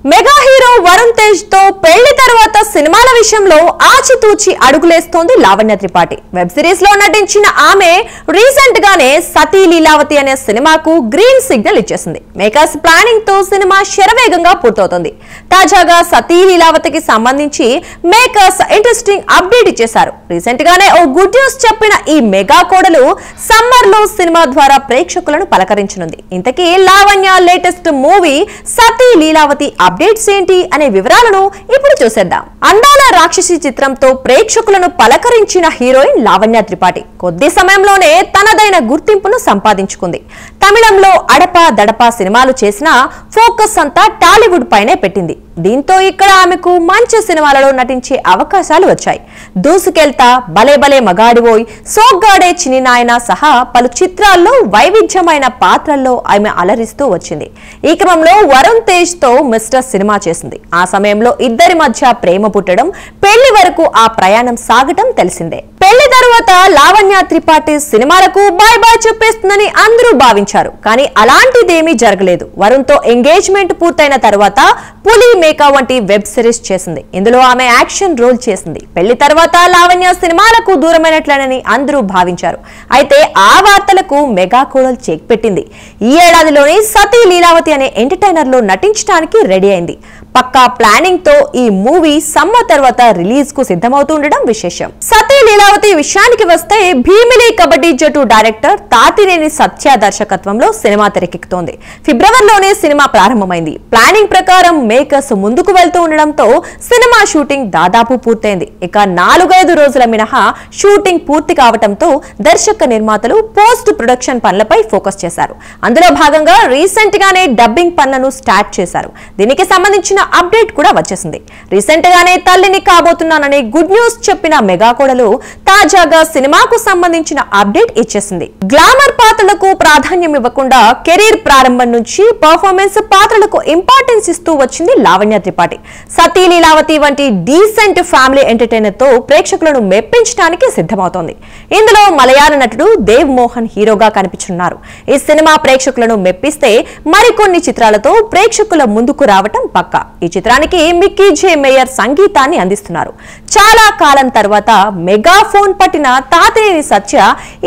Mega hero Varun Tej తో పెళ్లి తర్వాత సినిమాల విషయంలో ఆచితూచి అడుగులేస్తోంది లావణ్య త్రిపాఠి. వెబ్ సిరీస్ లో నటించిన ఆమె రీసెంట్ గానే సతీ లీలావతి అనే సినిమాకు గ్రీన్ సిగ్నల్ ఇచ్చేసింది. మేకర్స్ ప్లానింగ్ తో సినిమా శరవేగంగా పూర్తవుతోంది. తాజాగా సతీ లీలావతికి సంబంధించి మేకర్స్ ఇంట్రెస్టింగ్ అప్డేట్ ఇచ్చేశారు. రీసెంట్ గానే ఓ గుడ్ న్యూస్ చెప్పిన ఈ మెగా కోడలు సమ్మర్ లో సినిమా ద్వారా ప్రేక్షకులను పలకరించనుంది. ఇంతకీ లావణ్య లేటెస్ట్ మూవీ సతీ లీలావతి అప్డేట్స్ ఏంటి అనే వివరాలను ఇప్పుడు చూసేద్దాం. అందాల రాక్షసి చిత్రంతో ప్రేక్షకులను పలకరించిన హీరోయిన్ లావణ్య త్రిపాఠి కొద్ది సమయంలోనే తనదైన గుర్తింపును సంపాదించుకుంది. తమిళంలో అడపా దడపా సినిమాలు చేసినా ఫోకస్ అంతా టాలీవుడ్ పైనే పెట్టింది. దీంతో ఇక్కడ ఆమెకు మంచి సినిమాలలో నటించే అవకాశాలు వచ్చాయి. దూసుకెళ్తా, భలే భలే మగాడివోయ్, సోగ్గాడే చిన్ని నాయన సహా పలు చిత్రాల్లో వైవిధ్యమైన పాత్రల్లో ఆమె అలరిస్తూ వచ్చింది. ఈ క్రమంలో వరుణ్ తేజ్ తో మిస్టర్ సినిమా చేసింది. ఆ సమయంలో ఇద్దరి మధ్య ప్రేమ పుట్టడం, పెళ్లి వరకు ఆ ప్రయాణం సాగటం తెలిసిందే. పెళ్లి తరువాత లావణ్య త్రిపాఠి సినిమాలకు బాయ్ బాయ్ చెప్పేస్తుందని అందరూ భావించారు. కానీ అలాంటిదేమీ జరగలేదు. వరుణ్ తో ఎంగేజ్మెంట్ పూర్తయిన తర్వాత పులి మేకా వంటి వెబ్ సిరీస్ చేసింది. ఇందులో ఆమె యాక్షన్ రోల్ చేసింది. పెళ్లి తర్వాత లావణ్య సినిమాలకు దూరమైనట్లేనని అందరూ భావించారు. అయితే ఆ వార్తలకు మెగా కోడలు చెక్ పెట్టింది. ఈ ఏడాదిలోని సతీ లీలావతి అనే ఎంటర్టైనర్ లో నటించడానికి రెడీ అయింది. పక్కా ప్లానింగ్ తో ఈ మూవీ సమ్మర్ తర్వాత రిలీజ్ కు సిద్ధమవుతుండడం విశేషం. సతీ లీలావతి విషయానికి వస్తే భీమిలి కబడ్డీ జట్టు డైరెక్టర్ తాతినేని సత్య దర్శకత్వంలో సినిమా తెరకెక్కుతోంది. ఫిబ్రవరిలోనే సినిమా ప్రారంభమైంది. ప్లానింగ్ ప్రకారం మేకర్స్ ముందుకు వెళ్తూ ఉండడంతో సినిమా షూటింగ్ దాదాపు పూర్తయింది. ఇక 4-5 రోజుల మినహా షూటింగ్ పూర్తి కావడంతో దర్శక నిర్మాతలు పోస్ట్ ప్రొడక్షన్ పనులపై ఫోకస్ చేశారు. అందులో భాగంగా రీసెంట్ గానే డబ్బింగ్ పనులను స్టార్ట్ చేశారు. దీనికి సంబంధించిన అప్డేట్ కూడా వచ్చేసింది. రీసెంట్ గానే తల్లిని కాబోతున్నాననే గుడ్ న్యూస్ చెప్పిన మెగా కోడలు తాజాగా సినిమాకు సంబంధించిన అప్డేట్ ఇచ్చేసింది. గ్లామర్ పాత్రలకు ప్రాధాన్యం ఇవ్వకుండా కెరీర్ ప్రారంభం నుంచి పర్ఫార్మెన్స్ పాత్రలకు ఇంపార్టెన్స్ ఇస్తూ వచ్చింది లావణ్య త్రిపాఠి. సతీ లీలావతి వంటి డీసెంట్ ఫ్యామిలీ ఎంటర్టైనర్ తో ప్రేక్షకులను మెప్పించడానికి సిద్ధమవుతోంది. ఇందులో మలయాళ నటుడు దేవ్ మోహన్ హీరోగా కనిపించనున్నారు. ఈ సినిమా ప్రేక్షకులను మెప్పిస్తే మరికొన్ని చిత్రాలతో ప్రేక్షకుల ముందుకు రావటం పక్కా. ఈ చిత్రానికి మిక్కీ జే మేయర్ సంగీతాన్ని అందిస్తున్నారు. చాలా కాలం తర్వాత మెగా ఫోన్ పట్టిన తాతినేని సత్య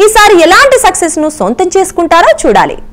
ఈసారి ఎలాంటి సక్సెస్ ను సొంతం చేసుకుంటారో చూడాలి.